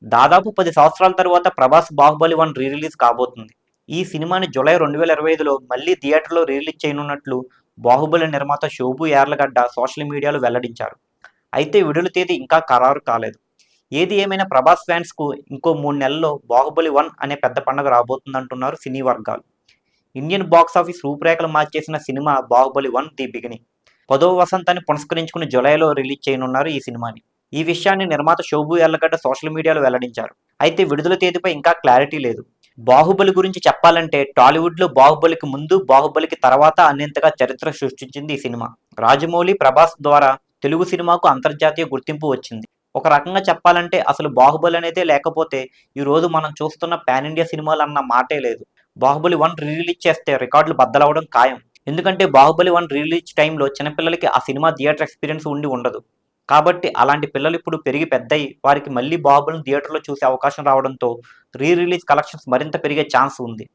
దాదాపు 10 సంవత్సరాల తరువాత ప్రభాస్ బాహుబలి 1 రీ రిలీజ్ కాబోతుంది. ఈ సినిమాని జూలై 2025లో మళ్లీ థియేటర్లో రిలీజ్ చేయనున్నట్లు బాహుబలి నిర్మాత శోభు యార్లగడ్డ సోషల్ మీడియాలో వెల్లడించారు. అయితే విడుదల తేదీ ఇంకా ఖరారు కాలేదు. ఏది ఏమైనా ప్రభాస్ ఫ్యాన్స్కు ఇంకో 3 నెలల్లో బాహుబలి 1 అనే పెద్ద పండుగ రాబోతుందంటున్నారు సినీ వర్గాలు. ఇండియన్ బాక్సాఫీస్ రూపురేఖలు మార్చేసిన సినిమా బాహుబలి 1 ది బిగినింగ్. 10వ వసంతాన్ని పురస్కరించుకుని జూలైలో రిలీజ్ చేయనున్నారు ఈ సినిమాని. ఈ విషయాన్ని నిర్మాత శోభు యార్లగడ్డ సోషల్ మీడియాలో వెల్లడించారు. అయితే విడుదల తేదీపై ఇంకా క్లారిటీ లేదు. బాహుబలి గురించి చెప్పాలంటే టాలీవుడ్లో బాహుబలికి ముందు, బాహుబలికి తర్వాత అనేంతగా చరిత్ర సృష్టించింది ఈ సినిమా. రాజమౌళి, ప్రభాస్ ద్వారా తెలుగు సినిమాకు అంతర్జాతీయ గుర్తింపు వచ్చింది. ఒక రకంగా చెప్పాలంటే అసలు బాహుబలి అనేదే లేకపోతే ఈ రోజు మనం చూస్తున్న పాన్ ఇండియా సినిమాలు అన్న మాటే లేదు. బాహుబలి 1 రీ రిలీజ్ చేస్తే రికార్డులు బద్దలవడం ఖాయం. ఎందుకంటే బాహుబలి 1 రిలీజ్ టైంలో చిన్నపిల్లలకి ఆ సినిమా థియేటర్ ఎక్స్పీరియన్స్ ఉండి ఉండదు. కాబట్టి అలాంటి పిల్లలు ఇప్పుడు పెరిగి పెద్దయి వారికి మళ్ళీ బాహుబలిని థియేటర్లో చూసే అవకాశం రావడంతో రీ రిలీజ్ కలెక్షన్స్ మరింత పెరిగే ఛాన్స్ ఉంది.